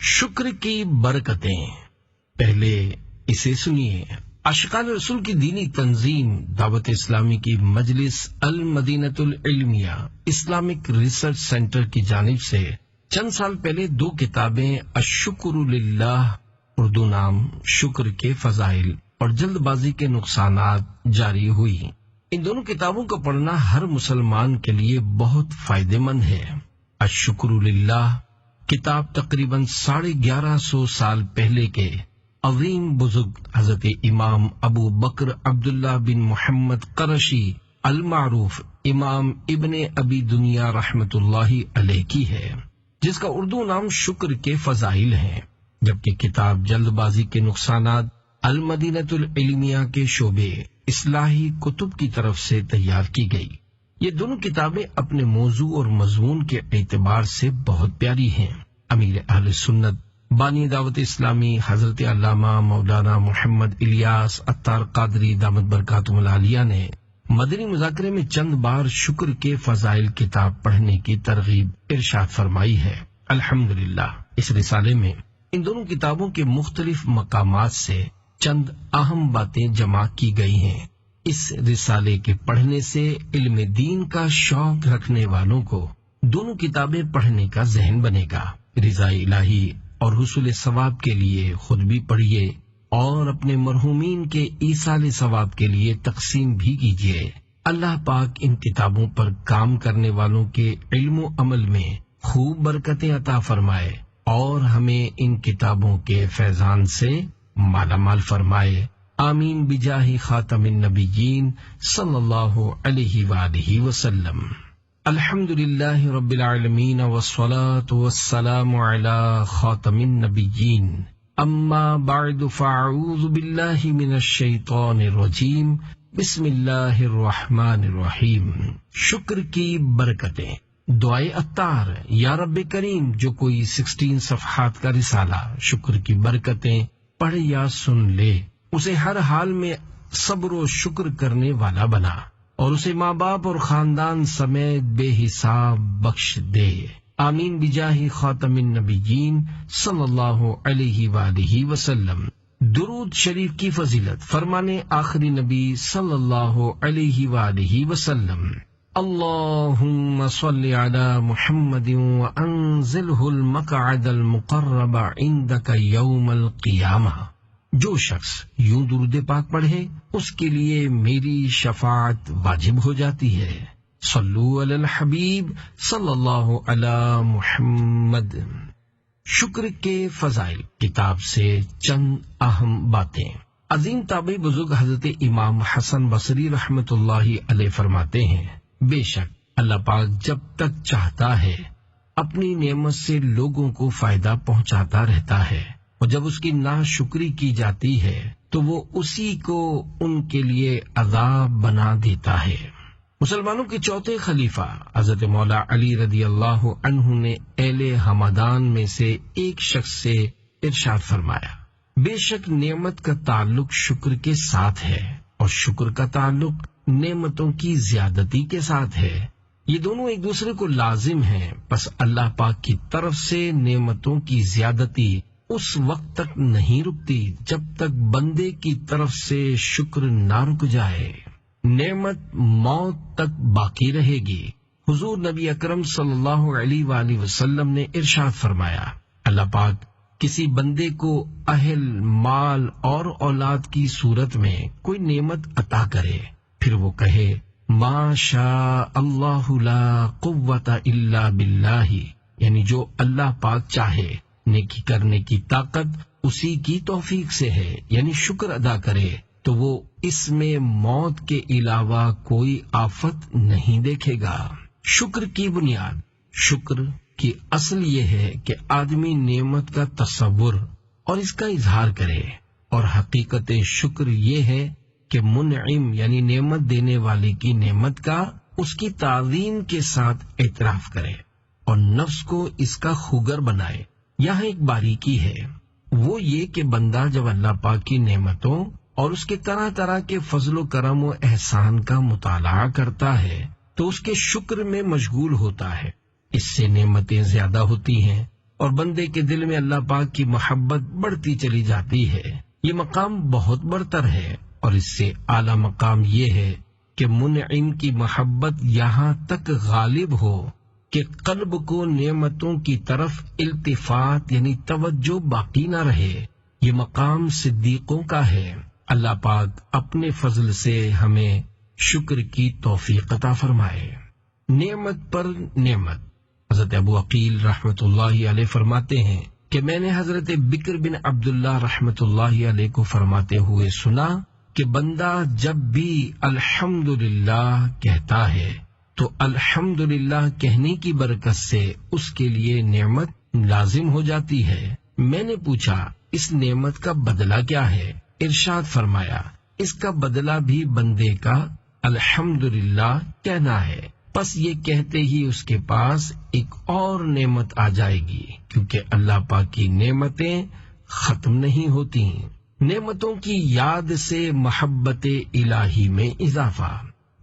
شکر کی برکتیں، پہلے اسے سنیے۔ اشقان رسول کی دینی تنظیم دعوت اسلامی کی مجلس المدینۃ العلمیہ اسلامک ریسرچ سینٹر کی جانب سے چند سال پہلے 2 کتابیں الشکر للہ اردو نام، شکر کے فضائل اور جلد بازی کے نقصانات جاری ہوئی۔ ان دونوں کتابوں کو پڑھنا ہر مسلمان کے لیے بہت فائدہ مند ہے۔ الشکر للہ کتاب تقریباً 1150 سال پہلے کے عظیم بزرگ حضرت امام ابو بکر عبداللہ بن محمد قرشی المعروف امام ابن ابی دنیا رحمت اللہ علیہ کی ہے، جس کا اردو نام شکر کے فضائل ہے، جبکہ کتاب جلد بازی کے نقصانات المدینۃ العلمیہ کے شعبے اصلاحی کتب کی طرف سے تیار کی گئی۔ یہ دونوں کتابیں اپنے موضوع اور مضمون کے اعتبار سے بہت پیاری ہیں۔ امیر اہل سنت بانی دعوت اسلامی حضرت علامہ مولانا محمد الیاس عطار قادری دامت برکاتہم العالیہ نے مدنی مذاکرے میں چند بار شکر کے فضائل کتاب پڑھنے کی ترغیب ارشاد فرمائی ہے۔ الحمدللہ اس رسالے میں ان دونوں کتابوں کے مختلف مقامات سے چند اہم باتیں جمع کی گئی ہیں۔ اس رسالے کے پڑھنے سے علم دین کا شوق رکھنے والوں کو دونوں کتابیں پڑھنے کا ذہن بنے گا۔ رضا الہی اور حصول ثواب کے لیے خود بھی پڑھیے اور اپنے مرحومین کے ایصال ثواب کے لیے تقسیم بھی کیجیے۔ اللہ پاک ان کتابوں پر کام کرنے والوں کے علم و عمل میں خوب برکتیں عطا فرمائے اور ہمیں ان کتابوں کے فیضان سے مالا مال فرمائے۔ آمین بجاہ خاتم النبیین صلی اللہ علیہ وآلہ وسلم۔ الحمد للہ رب العالمین والصلاة والسلام علی خاتم النبیین، اما بعد فاعوذ باللہ من الشیطان الرجیم، بسم اللہ الرحمن الرحیم۔ شکر کی برکتیں، دعائے عطار۔ یا رب کریم، جو کوئی 16 صفحات کا رسالہ شکر کی برکتیں پڑھ یا سن لے، اسے ہر حال میں صبر و شکر کرنے والا بنا اور اسے ماں باپ اور خاندان سمیت بے حساب بخش دے۔ آمین بجاہ خاتم النبیین صلی اللہ علیہ وآلہ وسلم۔ درود شریف کی فضیلت، فرمانے آخری نبی صلی اللہ علیہ وآلہ وسلم، اللہم صل علی محمد وانزلہ المقعد المقرب عندک یوم القیامہ۔ جو شخص یوں درود پاک پڑھے اس کے لیے میری شفاعت واجب ہو جاتی ہے۔ صلو علی الحبیب صلی اللہ علی محمد۔ شکر کے فضائل کتاب سے چند اہم باتیں۔ عظیم تابعی بزرگ حضرت امام حسن بصری رحمت اللہ علیہ فرماتے ہیں، بے شک اللہ پاک جب تک چاہتا ہے اپنی نعمت سے لوگوں کو فائدہ پہنچاتا رہتا ہے، اور جب اس کی ناشکری کی جاتی ہے تو وہ اسی کو ان کے لیے عذاب بنا دیتا ہے۔ مسلمانوں کے چوتھے خلیفہ حضرت مولا علی رضی اللہ عنہ نے اہل ہمدان میں سے ایک شخص سے ارشاد فرمایا، بے شک نعمت کا تعلق شکر کے ساتھ ہے اور شکر کا تعلق نعمتوں کی زیادتی کے ساتھ ہے، یہ دونوں ایک دوسرے کو لازم ہیں، پس اللہ پاک کی طرف سے نعمتوں کی زیادتی اس وقت تک نہیں رکتی جب تک بندے کی طرف سے شکر نہ رک جائے، نعمت موت تک باقی رہے گی۔ حضور نبی اکرم صلی اللہ علیہ وآلہ وسلم نے ارشاد فرمایا، اللہ پاک کسی بندے کو اہل، مال اور اولاد کی صورت میں کوئی نعمت عطا کرے، پھر وہ کہے ما شاء اللہ لا قوت الا باللہ، یعنی جو اللہ پاک چاہے، نیکی کرنے کی طاقت اسی کی توفیق سے ہے، یعنی شکر ادا کرے، تو وہ اس میں موت کے علاوہ کوئی آفت نہیں دیکھے گا۔ شکر کی بنیاد، شکر کی اصل یہ ہے کہ آدمی نعمت کا تصور اور اس کا اظہار کرے، اور حقیقت شکر یہ ہے کہ منعم یعنی نعمت دینے والے کی نعمت کا اس کی تعظیم کے ساتھ اعتراف کرے اور نفس کو اس کا خوگر بنائے۔ یہاں ایک باریکی ہے، وہ یہ کہ بندہ جب اللہ پاک کی نعمتوں اور اس کے طرح طرح کے فضل و کرم و احسان کا مطالعہ کرتا ہے تو اس کے شکر میں مشغول ہوتا ہے، اس سے نعمتیں زیادہ ہوتی ہیں اور بندے کے دل میں اللہ پاک کی محبت بڑھتی چلی جاتی ہے۔ یہ مقام بہت برتر ہے، اور اس سے اعلیٰ مقام یہ ہے کہ منعم کی محبت یہاں تک غالب ہو کہ قلب کو نعمتوں کی طرف التفات یعنی توجہ باقی نہ رہے۔ یہ مقام صدیقوں کا ہے۔ اللہ پاک اپنے فضل سے ہمیں شکر کی توفیق عطا فرمائے۔ نعمت پر نعمت۔ حضرت ابو عقیل رحمت اللہ علیہ فرماتے ہیں کہ میں نے حضرت بکر بن عبداللہ رحمت اللہ علیہ کو فرماتے ہوئے سنا کہ بندہ جب بھی الحمدللہ کہتا ہے تو الحمدللہ کہنے کی برکت سے اس کے لیے نعمت لازم ہو جاتی ہے۔ میں نے پوچھا اس نعمت کا بدلہ کیا ہے؟ ارشاد فرمایا اس کا بدلہ بھی بندے کا الحمدللہ کہنا ہے، پس یہ کہتے ہی اس کے پاس ایک اور نعمت آ جائے گی، کیونکہ اللہ پاک کی نعمتیں ختم نہیں ہوتی۔ نعمتوں کی یاد سے محبت الہی میں اضافہ۔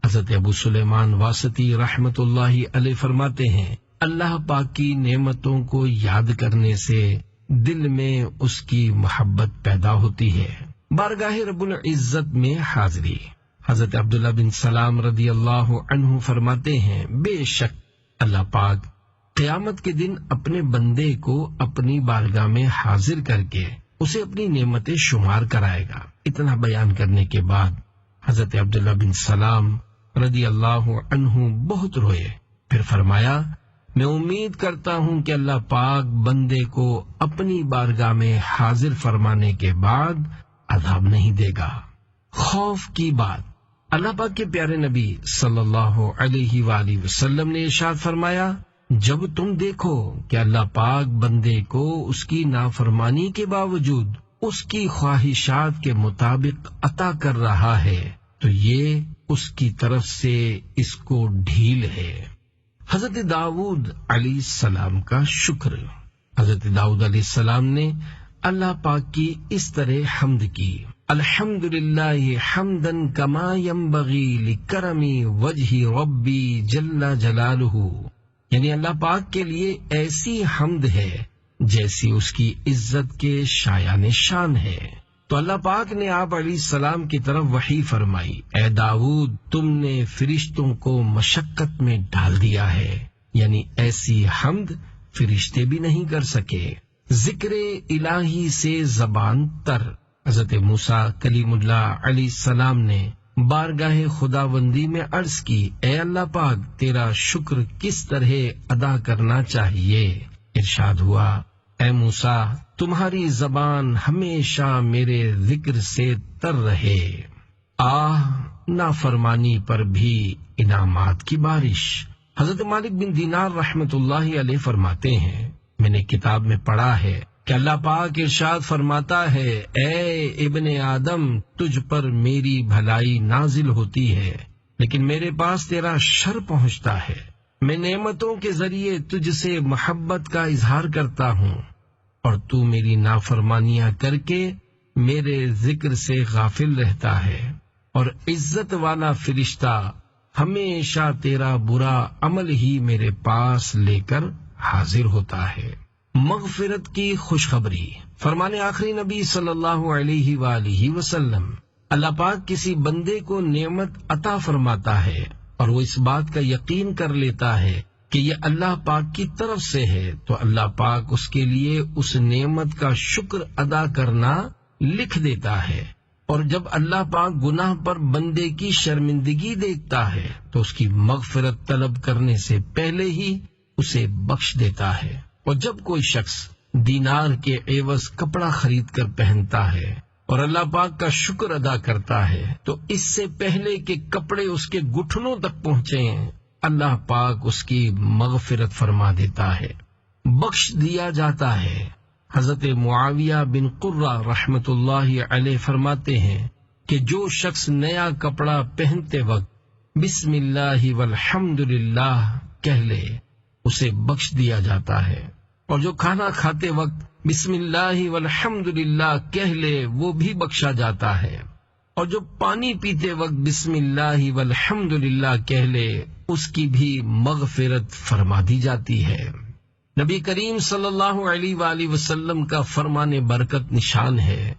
حضرت ابو سلیمان واسطی رحمت اللہ علیہ فرماتے ہیں اللہ پاک کی نعمتوں کو یاد کرنے سے دل میں اس کی محبت پیدا ہوتی ہے۔ بارگاہ رب العزت میں حاضری۔ حضرت عبداللہ بن سلام رضی اللہ عنہ فرماتے ہیں بے شک اللہ پاک قیامت کے دن اپنے بندے کو اپنی بارگاہ میں حاضر کر کے اسے اپنی نعمتیں شمار کرائے گا۔ اتنا بیان کرنے کے بعد حضرت عبداللہ بن سلام رضی اللہ عنہ بہت روئے، پھر فرمایا میں امید کرتا ہوں کہ اللہ پاک بندے کو اپنی بارگاہ میں حاضر فرمانے کے بعد عذاب نہیں دے گا۔ خوف کی بات۔ اللہ پاک کے پیارے نبی صلی اللہ علیہ وآلہ وسلم نے ارشاد فرمایا جب تم دیکھو کہ اللہ پاک بندے کو اس کی نافرمانی کے باوجود اس کی خواہشات کے مطابق عطا کر رہا ہے تو یہ اس کی طرف سے اس کو ڈھیل ہے۔ حضرت داؤد علیہ السلام کا شکر۔ حضرت داؤد علیہ السلام نے اللہ پاک کی اس طرح حمد کی الحمدللہ حمدن کما ینبغی لکرم وجہ ربی جل جلالہ، یعنی اللہ پاک کے لیے ایسی حمد ہے جیسی اس کی عزت کے شایان شان ہے۔ تو اللہ پاک نے آپ علیہ السلام کی طرف وحی فرمائی اے داؤد تم نے فرشتوں کو مشقت میں ڈال دیا ہے، یعنی ایسی حمد فرشتے بھی نہیں کر سکے۔ ذکر الہی سے زبان تر۔ حضرت موسیٰ کلیم اللہ علیہ السلام نے بارگاہ خداوندی میں عرض کی اے اللہ پاک تیرا شکر کس طرح ادا کرنا چاہیے؟ ارشاد ہوا اے موسیٰ تمہاری زبان ہمیشہ میرے ذکر سے تر رہے۔ نافرمانی پر بھی انعامات کی بارش۔ حضرت مالک بن دینار رحمت اللہ علیہ فرماتے ہیں میں نے کتاب میں پڑھا ہے کہ اللہ پاک ارشاد فرماتا ہے اے ابن آدم تجھ پر میری بھلائی نازل ہوتی ہے لیکن میرے پاس تیرا شر پہنچتا ہے۔ میں نعمتوں کے ذریعے تجھ سے محبت کا اظہار کرتا ہوں اور تو میری نافرمانیاں کر کے میرے ذکر سے غافل رہتا ہے، اور عزت والا فرشتہ ہمیشہ تیرا برا عمل ہی میرے پاس لے کر حاضر ہوتا ہے۔ مغفرت کی خوشخبری۔ فرمانے آخری نبی صلی اللہ علیہ وآلہ وسلم اللہ پاک کسی بندے کو نعمت عطا فرماتا ہے اور وہ اس بات کا یقین کر لیتا ہے کہ یہ اللہ پاک کی طرف سے ہے تو اللہ پاک اس کے لیے اس نعمت کا شکر ادا کرنا لکھ دیتا ہے، اور جب اللہ پاک گناہ پر بندے کی شرمندگی دیکھتا ہے تو اس کی مغفرت طلب کرنے سے پہلے ہی اسے بخش دیتا ہے۔ اور جب کوئی شخص دینار کے عوض کپڑا خرید کر پہنتا ہے اور اللہ پاک کا شکر ادا کرتا ہے تو اس سے پہلے کہ کپڑے اس کے گھٹنوں تک پہنچیں اللہ پاک اس کی مغفرت فرما دیتا ہے، بخش دیا جاتا ہے۔ حضرت معاویہ بن قرہ رحمت اللہ علیہ فرماتے ہیں کہ جو شخص نیا کپڑا پہنتے وقت بسم اللہ والحمد للہ کہہ لے اسے بخش دیا جاتا ہے، اور جو کھانا کھاتے وقت بسم اللہ والحمد للہ کہہ لے وہ بھی بخشا جاتا ہے، اور جو پانی پیتے وقت بسم اللہ والحمد للہ کہہ لے اس کی بھی مغفرت فرما دی جاتی ہے۔ نبی کریم صلی اللہ علیہ وآلہ وسلم کا فرمان برکت نشان ہے،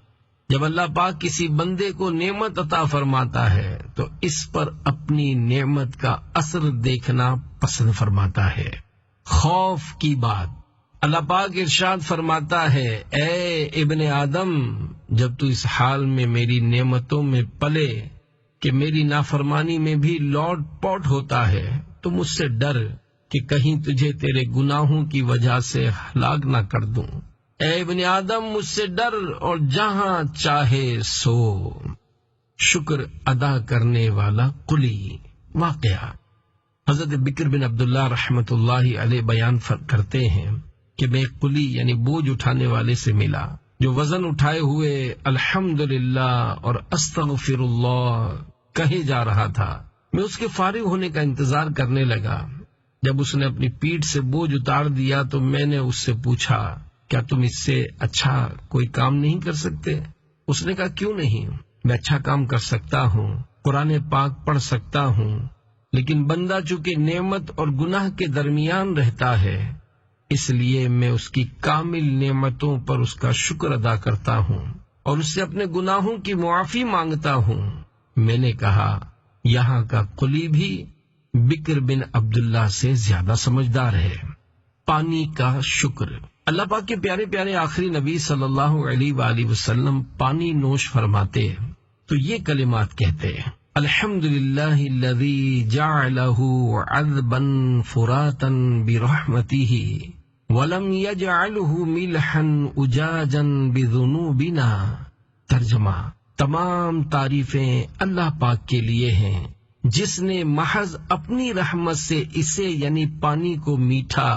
جب اللہ پاک کسی بندے کو نعمت عطا فرماتا ہے تو اس پر اپنی نعمت کا اثر دیکھنا پسند فرماتا ہے۔ خوف کی بات، اللہ پاک ارشاد فرماتا ہے، اے ابن آدم، جب تو اس حال میں میری نعمتوں میں پلے کہ میری نافرمانی میں بھی لوٹ پوٹ ہوتا ہے تو مجھ سے ڈر کہ کہیں تجھے تیرے گناہوں کی وجہ سے ہلاک نہ کر دوں۔ اے ابن آدم، مجھ سے ڈر اور جہاں چاہے سو۔ شکر ادا کرنے والا قلی۔ واقعہ حضرت بکر بن عبداللہ رحمت اللہ علیہ بیان کرتے ہیں کہ میں قلی یعنی بوجھ اٹھانے والے سے ملا جو وزن اٹھائے ہوئے الحمدللہ اور استغفر اللہ کہے جا رہا تھا۔ میں اس کے فارغ ہونے کا انتظار کرنے لگا۔ جب اس نے اپنی پیٹھ سے بوجھ اتار دیا تو میں نے اس سے پوچھا، کیا تم اس سے اچھا کوئی کام نہیں کر سکتے؟ اس نے کہا، کیوں نہیں، میں اچھا کام کر سکتا ہوں، قرآن پاک پڑھ سکتا ہوں، لیکن بندہ چونکہ نعمت اور گناہ کے درمیان رہتا ہے اس لیے میں اس کی کامل نعمتوں پر اس کا شکر ادا کرتا ہوں اور اس سے اپنے گناہوں کی معافی مانگتا ہوں۔ میں نے کہا، یہاں کا قلی بھی بکر بن عبداللہ سے زیادہ سمجھدار ہے۔ پانی کا شکر۔ اللہ پاک کے پیارے پیارے آخری نبی صلی اللہ علیہ وآلہ وسلم پانی نوش فرماتے تو یہ کلمات کہتے، الحمدللہ الذی جعلہ عذبا فراتا برحمتہ ولم یجعلہ ملحا اجاجا بذنوبنا۔ ترجمہ، تمام تعریفیں اللہ پاک کے لیے ہیں جس نے محض اپنی رحمت سے اسے یعنی پانی کو میٹھا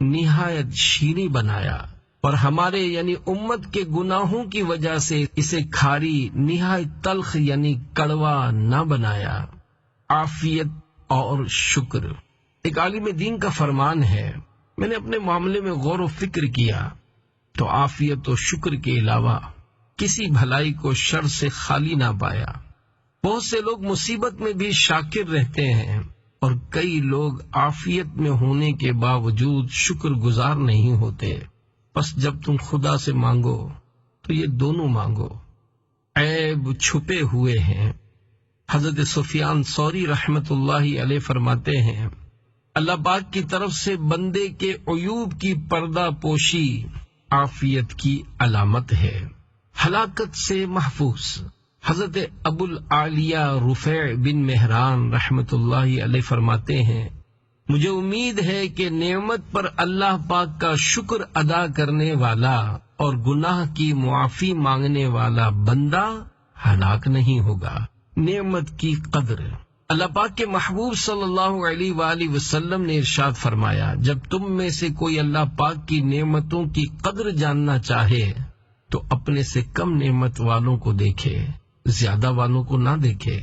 نہایت شیریں بنایا اور ہمارے یعنی امت کے گناہوں کی وجہ سے اسے کھاری نہایت تلخ یعنی کڑوا نہ بنایا۔ عافیت اور شکر۔ ایک عالم دین کا فرمان ہے، میں نے اپنے معاملے میں غور و فکر کیا تو عافیت و شکر کے علاوہ کسی بھلائی کو شر سے خالی نہ پایا۔ بہت سے لوگ مصیبت میں بھی شاکر رہتے ہیں اور کئی لوگ عافیت میں ہونے کے باوجود شکر گزار نہیں ہوتے۔ بس جب تم خدا سے مانگو تو یہ دونوں مانگو۔ عیب چھپے ہوئے ہیں۔ حضرت سفیان ثوری رحمت اللہ علیہ فرماتے ہیں، اللہ پاک کی طرف سے بندے کے عیوب کی پردہ پوشی عافیت کی علامت ہے۔ ہلاکت سے محفوظ۔ حضرت ابو العالیہ رفیع بن مہران رحمت اللہ علیہ فرماتے ہیں، مجھے امید ہے کہ نعمت پر اللہ پاک کا شکر ادا کرنے والا اور گناہ کی معافی مانگنے والا بندہ ہلاک نہیں ہوگا۔ نعمت کی قدر۔ اللہ پاک کے محبوب صلی اللہ علیہ وآلہ وسلم نے ارشاد فرمایا، جب تم میں سے کوئی اللہ پاک کی نعمتوں کی قدر جاننا چاہے تو اپنے سے کم نعمت والوں کو دیکھے، زیادہ والوں کو نہ دیکھے۔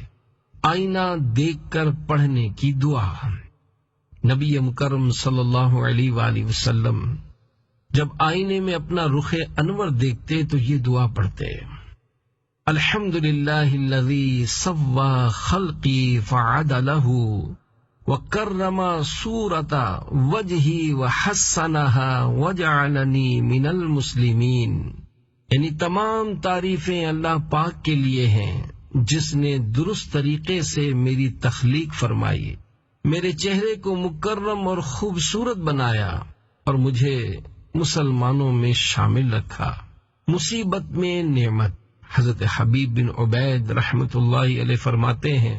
آئینہ دیکھ کر پڑھنے کی دعا۔ نبی مکرم صلی اللہ علیہ وآلہ وسلم جب آئینے میں اپنا رخ انور دیکھتے تو یہ دعا پڑھتے، الحمدللہ الذی سوى خلقی فعدلہ وکرم صورت وجہی وحسنہا وجعلنی من المسلمین۔ یعنی تمام تعریفیں اللہ پاک کے لیے ہیں جس نے درست طریقے سے میری تخلیق فرمائی، میرے چہرے کو مکرم اور خوبصورت بنایا اور مجھے مسلمانوں میں شامل رکھا۔ مصیبت میں نعمت۔ حضرت حبیب بن عبید رحمت اللہ علیہ فرماتے ہیں،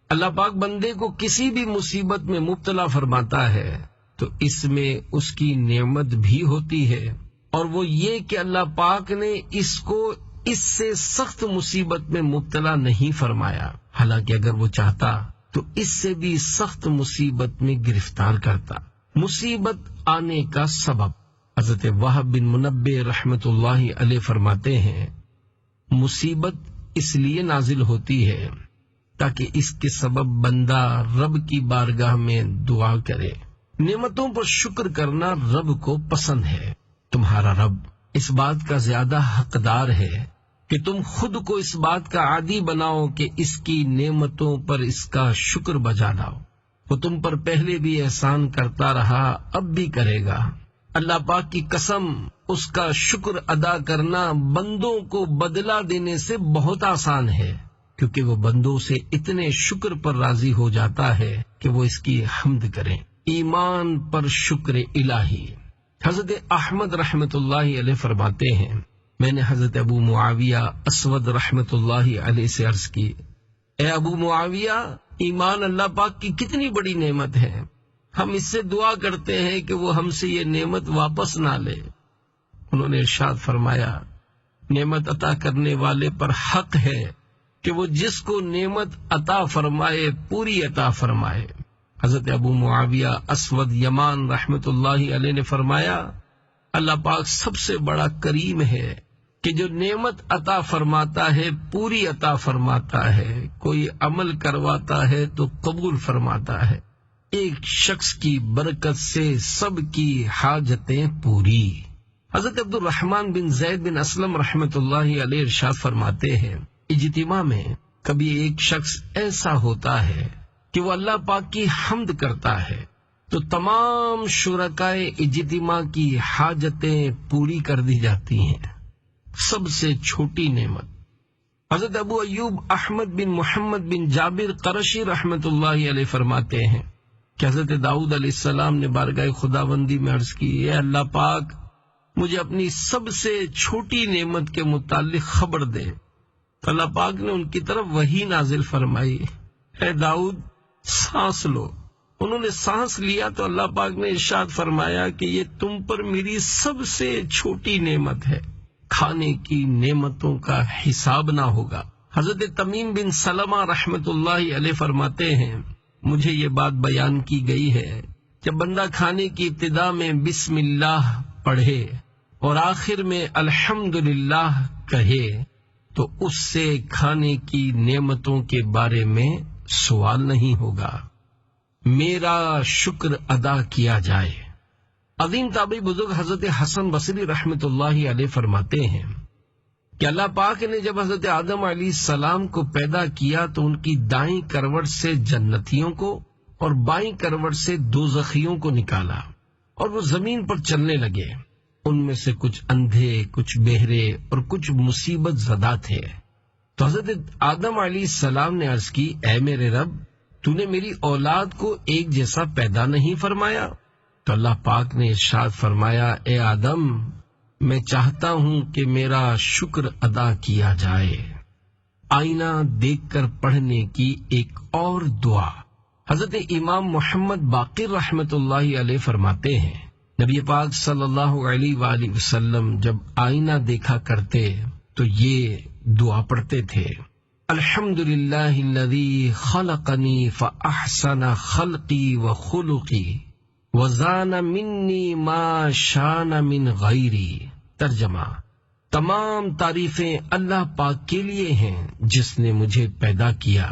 اللہ پاک بندے کو کسی بھی مصیبت میں مبتلا فرماتا ہے تو اس میں اس کی نعمت بھی ہوتی ہے، اور وہ یہ کہ اللہ پاک نے اس کو اس سے سخت مصیبت میں مبتلا نہیں فرمایا، حالانکہ اگر وہ چاہتا تو اس سے بھی سخت مصیبت میں گرفتار کرتا۔ مصیبت آنے کا سبب۔ حضرت وہب بن منبہ رحمت اللہ علیہ فرماتے ہیں، مصیبت اس لیے نازل ہوتی ہے تاکہ اس کے سبب بندہ رب کی بارگاہ میں دعا کرے۔ نعمتوں پر شکر کرنا رب کو پسند ہے۔ تمہارا رب اس بات کا زیادہ حقدار ہے کہ تم خود کو اس بات کا عادی بناؤ کہ اس کی نعمتوں پر اس کا شکر بجا لاؤ۔ وہ تم پر پہلے بھی احسان کرتا رہا، اب بھی کرے گا۔ اللہ پاک کی قسم، اس کا شکر ادا کرنا بندوں کو بدلہ دینے سے بہت آسان ہے، کیونکہ وہ بندوں سے اتنے شکر پر راضی ہو جاتا ہے کہ وہ اس کی حمد کریں۔ ایمان پر شکر الہی۔ حضرت احمد رحمت اللہ علیہ فرماتے ہیں، میں نے حضرت ابو معاویہ اسود رحمت اللہ علیہ سے عرض کی، اے ابو معاویہ، ایمان اللہ پاک کی کتنی بڑی نعمت ہے، ہم اس سے دعا کرتے ہیں کہ وہ ہم سے یہ نعمت واپس نہ لے۔ انہوں نے ارشاد فرمایا، نعمت عطا کرنے والے پر حق ہے کہ وہ جس کو نعمت عطا فرمائے پوری عطا فرمائے۔ حضرت ابو معاویہ اسود یمان رحمت اللہ علیہ نے فرمایا، اللہ پاک سب سے بڑا کریم ہے کہ جو نعمت عطا فرماتا ہے پوری عطا فرماتا ہے، کوئی عمل کرواتا ہے تو قبول فرماتا ہے۔ ایک شخص کی برکت سے سب کی حاجتیں پوری۔ حضرت عبد الرحمن بن زید بن اسلم رحمت اللہ علیہ ارشاد فرماتے ہیں، اجتماع میں کبھی ایک شخص ایسا ہوتا ہے کہ وہ اللہ پاک کی حمد کرتا ہے تو تمام شرکائے اجتماع کی حاجتیں پوری کر دی جاتی ہیں۔ سب سے چھوٹی نعمت۔ حضرت ابو ایوب احمد بن محمد بن جابر قرشی رحمت اللہ علیہ فرماتے ہیں کہ حضرت داؤد علیہ السلام نے بارگاہ خداوندی میں عرض کی، اے اللہ پاک، مجھے اپنی سب سے چھوٹی نعمت کے متعلق خبر دے۔ تو اللہ پاک نے ان کی طرف وحی نازل فرمائی، اے داؤد، سانس لو۔ انہوں نے سانس لیا تو اللہ پاک نے ارشاد فرمایا کہ یہ تم پر میری سب سے چھوٹی نعمت ہے، کھانے کی نعمتوں کا حساب نہ ہوگا۔ حضرت تمیم بن سلمہ رحمت اللہ علیہ فرماتے ہیں، مجھے یہ بات بیان کی گئی ہے، جب بندہ کھانے کی ابتدا میں بسم اللہ پڑھے اور آخر میں الحمدللہ کہے تو اس سے کھانے کی نعمتوں کے بارے میں سوال نہیں ہوگا، میرا شکر ادا کیا جائے۔ عظیم تابعی بزرگ حضرت حسن بصری رحمت اللہ علیہ فرماتے ہیں کہ اللہ پاک نے جب حضرت آدم علیہ السلام کو پیدا کیا تو ان کی دائیں کروٹ سے جنتیوں کو اور بائیں کروٹ سے دوزخیوں کو نکالا اور وہ زمین پر چلنے لگے۔ ان میں سے کچھ اندھے، کچھ بہرے اور کچھ مصیبت زدہ تھے۔ تو حضرت آدم علیہ السلام نے عرض کی، اے میرے رب، تو نے میری اولاد کو ایک جیسا پیدا نہیں فرمایا؟ تو اللہ پاک نے ارشاد فرمایا، اے آدم، میں چاہتا ہوں کہ میرا شکر ادا کیا جائے۔ آئینہ دیکھ کر پڑھنے کی ایک اور دعا۔ حضرت امام محمد باقر رحمت اللہ علیہ فرماتے ہیں، نبی پاک صلی اللہ علیہ وآلہ وسلم جب آئینہ دیکھا کرتے تو یہ دعا پڑھتے تھے، الحمدللہ الذی خلقنی فاحسن خلقی وخلقی وزان منی ما شان من غیری۔ ترجمہ، تمام تعریفیں اللہ پاک کے لیے ہیں جس نے مجھے پیدا کیا،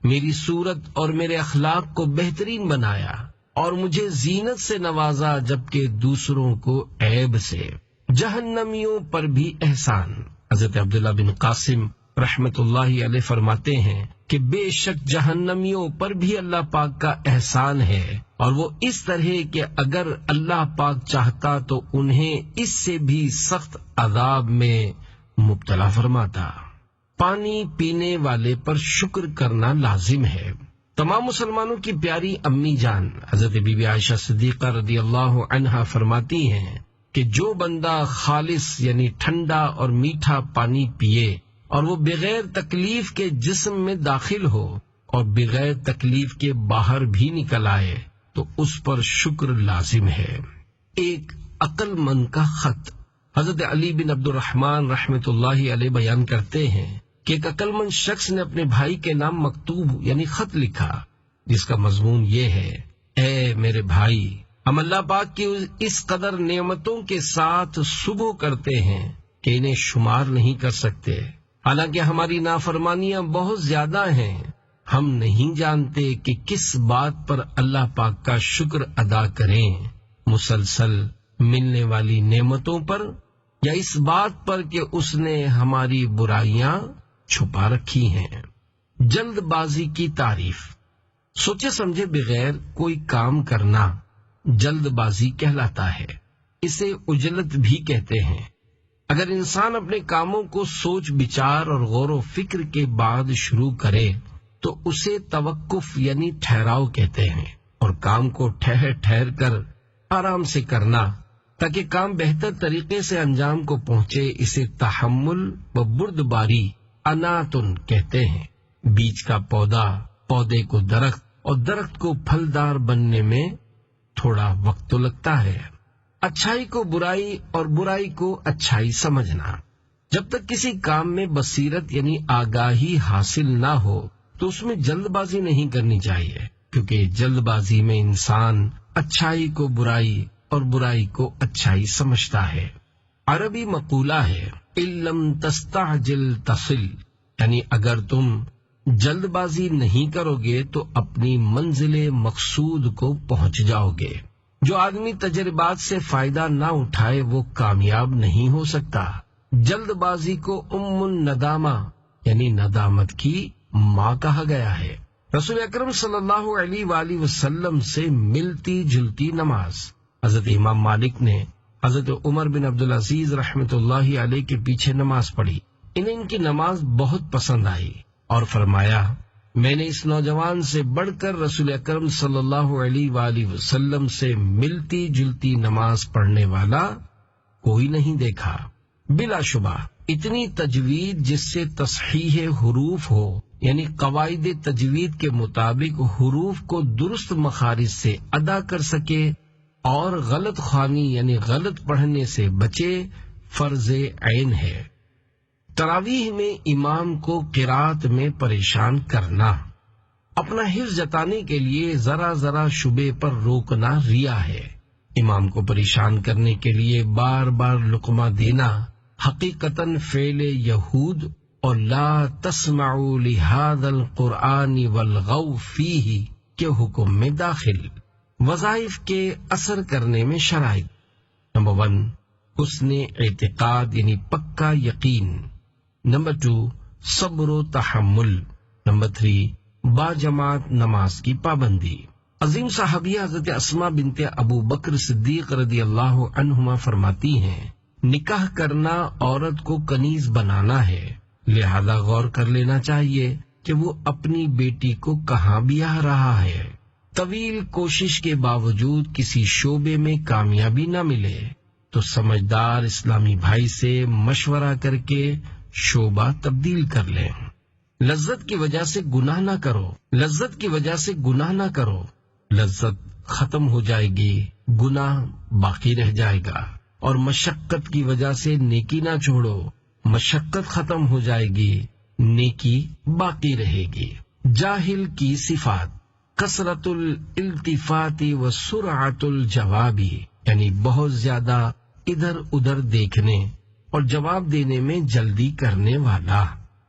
میری صورت اور میرے اخلاق کو بہترین بنایا اور مجھے زینت سے نوازا جبکہ دوسروں کو عیب سے۔ جہنمیوں پر بھی احسان۔ حضرت عبداللہ بن قاسم رحمت اللہ علیہ فرماتے ہیں کہ بے شک جہنمیوں پر بھی اللہ پاک کا احسان ہے، اور وہ اس طرح کہ اگر اللہ پاک چاہتا تو انہیں اس سے بھی سخت عذاب میں مبتلا فرماتا۔ پانی پینے والے پر شکر کرنا لازم ہے۔ تمام مسلمانوں کی پیاری امی جان حضرت بی بی عائشہ صدیقہ رضی اللہ عنہا فرماتی ہیں کہ جو بندہ خالص یعنی ٹھنڈا اور میٹھا پانی پیے اور وہ بغیر تکلیف کے جسم میں داخل ہو اور بغیر تکلیف کے باہر بھی نکل آئے تو اس پر شکر لازم ہے۔ ایک عقل مند کا خط۔ حضرت علی بن عبد الرحمن رحمت اللہ علیہ بیان کرتے ہیں کہ ایک عقل مند شخص نے اپنے بھائی کے نام مکتوب یعنی خط لکھا، جس کا مضمون یہ ہے، اے میرے بھائی، ہم اللہ پاک کی اس قدر نعمتوں کے ساتھ صبح کرتے ہیں کہ انہیں شمار نہیں کر سکتے، حالانکہ ہماری نافرمانیاں بہت زیادہ ہیں۔ ہم نہیں جانتے کہ کس بات پر اللہ پاک کا شکر ادا کریں، مسلسل ملنے والی نعمتوں پر یا اس بات پر کہ اس نے ہماری برائیاں چھپا رکھی ہیں۔ جلد بازی کی تعریف۔ سوچے سمجھے بغیر کوئی کام کرنا جلد بازی کہلاتا ہے۔ اسے عجلت بھی کہتے ہیں۔ اگر انسان اپنے کاموں کو سوچ بچار اور غور و فکر کے بعد شروع کرے تو اسے توقف یعنی ٹھہراؤ کہتے ہیں، اور کام کو ٹھہر ٹھہر کر آرام سے کرنا تاکہ کام بہتر طریقے سے انجام کو پہنچے، اسے تحمل و بردباری اناتن کہتے ہیں۔ بیج کا پودا، پودے کو درخت اور درخت کو پھلدار بننے میں تھوڑا وقت تو لگتا ہے۔ اچھائی کو برائی اور برائی کو اچھائی سمجھنا۔ جب تک کسی کام میں بصیرت یعنی آگاہی حاصل نہ ہو تو اس میں جلد بازی نہیں کرنی چاہیے، کیونکہ جلد بازی میں انسان اچھائی کو برائی اور برائی کو اچھائی سمجھتا ہے۔ عربی مقولہ ہے اِن لم تستعجل تصل، یعنی اگر تم جلد بازی نہیں کرو گے تو اپنی منزل مقصود کو پہنچ جاؤ گے۔ جو آدمی تجربات سے فائدہ نہ اٹھائے وہ کامیاب نہیں ہو سکتا۔ جلد بازی کو ام الندامہ یعنی ندامت کی ماں کہا گیا ہے۔ رسول اکرم صلی اللہ علیہ وآلہ وسلم سے ملتی جلتی نماز۔ حضرت امام مالک نے حضرت عمر بن عبدالعزیز رحمۃ اللہ علیہ کے پیچھے نماز پڑھی۔ انہیں ان کی نماز بہت پسند آئی اور فرمایا، میں نے اس نوجوان سے بڑھ کر رسول اکرم صلی اللہ علیہ وآلہ وسلم سے ملتی جلتی نماز پڑھنے والا کوئی نہیں دیکھا۔ بلا شبہ اتنی تجوید جس سے تصحیح حروف ہو، یعنی قواعد تجوید کے مطابق حروف کو درست مخارج سے ادا کر سکے اور غلط خوانی یعنی غلط پڑھنے سے بچے، فرض عین ہے۔ تراویح میں امام کو قرات میں پریشان کرنا، اپنا حفظ جتانے کے لیے ذرا ذرا شبے پر روکنا ریا ہے۔ امام کو پریشان کرنے کے لیے بار بار لقمہ دینا حقیقتاً فعل یہود اور لا تسمعوا لهذا القرآن والغوا فیہ کے حکم میں داخل۔ وظائف کے اثر کرنے میں شرائط۔ نمبر 1، حسن اعتقاد یعنی پکا یقین۔ نمبر 2، صبر و تحمل۔ نمبر 3، باجماعت نماز کی پابندی۔ عظیم صحابیہ حضرت اسماء بنت ابو بکر صدیق رضی اللہ عنہما فرماتی ہیں، نکاح کرنا عورت کو کنیز بنانا ہے، لہذا غور کر لینا چاہیے کہ وہ اپنی بیٹی کو کہاں بیاہ رہا ہے۔ طویل کوشش کے باوجود کسی شعبے میں کامیابی نہ ملے تو سمجھدار اسلامی بھائی سے مشورہ کر کے شعبہ تبدیل کر لیں۔ لذت کی وجہ سے گناہ نہ کرو، لذت کی وجہ سے گناہ نہ کرو، لذت ختم ہو جائے گی، گناہ باقی رہ جائے گا۔ اور مشقت کی وجہ سے نیکی نہ چھوڑو، مشقت ختم ہو جائے گی، نیکی باقی رہے گی۔ جاہل کی صفات، کثرت الالتفات و سرعت الجواب، یعنی بہت زیادہ ادھر ادھر دیکھنے اور جواب دینے میں جلدی کرنے والا۔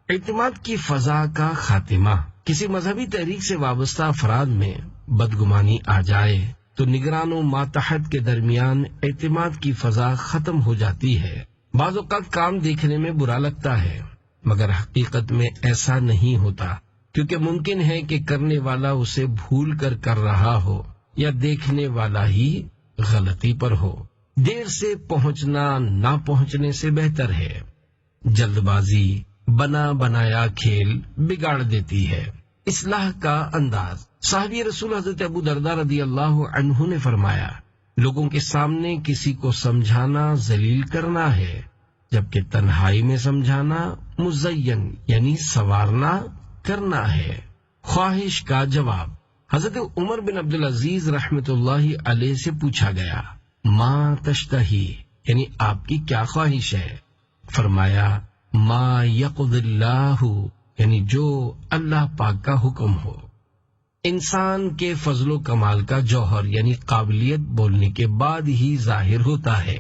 اعتماد کی فضا کا خاتمہ، کسی مذہبی تحریک سے وابستہ افراد میں بدگمانی آ جائے تو نگران و ماتحت کے درمیان اعتماد کی فضا ختم ہو جاتی ہے۔ بعض اوقات کام دیکھنے میں برا لگتا ہے مگر حقیقت میں ایسا نہیں ہوتا، کیونکہ ممکن ہے کہ کرنے والا اسے بھول کر رہا ہو یا دیکھنے والا ہی غلطی پر ہو۔ دیر سے پہنچنا نہ پہنچنے سے بہتر ہے۔ جلد بازی بنا بنایا کھیل بگاڑ دیتی ہے۔ اصلاح کا انداز، صحابی رسول حضرت ابو درداء رضی اللہ عنہ نے فرمایا، لوگوں کے سامنے کسی کو سمجھانا ذلیل کرنا ہے، جبکہ تنہائی میں سمجھانا مزین یعنی سنوارنا کرنا ہے۔ خواہش کا جواب، حضرت عمر بن عبدالعزیز رحمۃ اللہ علیہ سے پوچھا گیا، ما تشتہی یعنی آپ کی کیا خواہش ہے؟ فرمایا، ما یقضی اللہ یعنی جو اللہ پاک کا حکم ہو۔ انسان کے فضل و کمال کا جوہر یعنی قابلیت بولنے کے بعد ہی ظاہر ہوتا ہے۔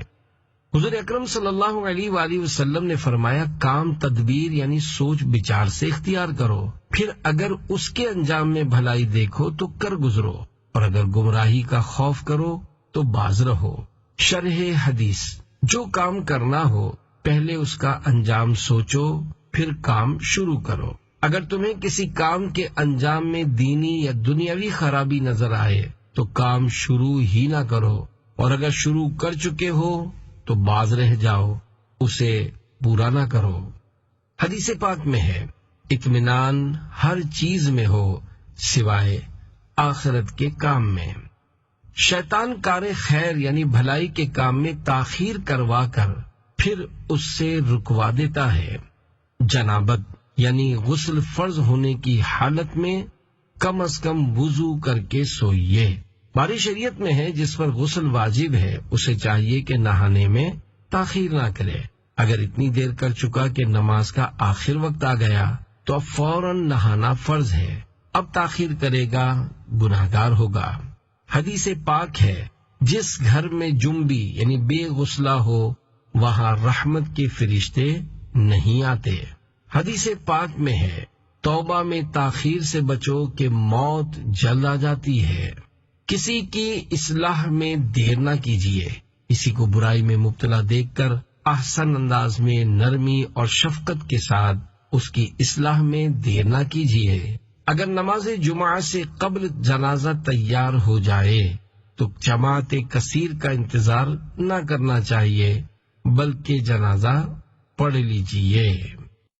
حضور اکرم صلی اللہ علیہ وآلہ وسلم نے فرمایا، کام تدبیر یعنی سوچ بچار سے اختیار کرو، پھر اگر اس کے انجام میں بھلائی دیکھو تو کر گزرو، اور اگر گمراہی کا خوف کرو تو باز رہو۔ شرح حدیث، جو کام کرنا ہو پہلے اس کا انجام سوچو پھر کام شروع کرو۔ اگر تمہیں کسی کام کے انجام میں دینی یا دنیاوی خرابی نظر آئے تو کام شروع ہی نہ کرو، اور اگر شروع کر چکے ہو تو باز رہ جاؤ، اسے پورا نہ کرو۔ حدیث پاک میں ہے، اطمینان ہر چیز میں ہو سوائے آخرت کے کام میں۔ شیطان کار خیر یعنی بھلائی کے کام میں تاخیر کروا کر پھر اس سے رکوا دیتا ہے۔ جنابت یعنی غسل فرض ہونے کی حالت میں کم از کم وضو کر کے سوئیے۔ ہماری شریعت میں ہے جس پر غسل واجب ہے اسے چاہیے کہ نہانے میں تاخیر نہ کرے۔ اگر اتنی دیر کر چکا کہ نماز کا آخر وقت آ گیا تو اب فوراً نہانا فرض ہے، اب تاخیر کرے گا گناہگار ہوگا۔ حدیث پاک ہے، جس گھر میں جنبی یعنی بے غسلہ ہو وہاں رحمت کے فرشتے نہیں آتے۔ حدیث پاک میں ہے، توبہ میں تاخیر سے بچو کہ موت جلد آ جاتی ہے۔ کسی کی اصلاح میں دیر نہ کیجیے، کسی کو برائی میں مبتلا دیکھ کر احسن انداز میں نرمی اور شفقت کے ساتھ اس کی اصلاح میں دیر نہ کیجیے۔ اگر نماز جمعہ سے قبل جنازہ تیار ہو جائے تو جماعت کثیر کا انتظار نہ کرنا چاہیے بلکہ جنازہ پڑھ لیجیے۔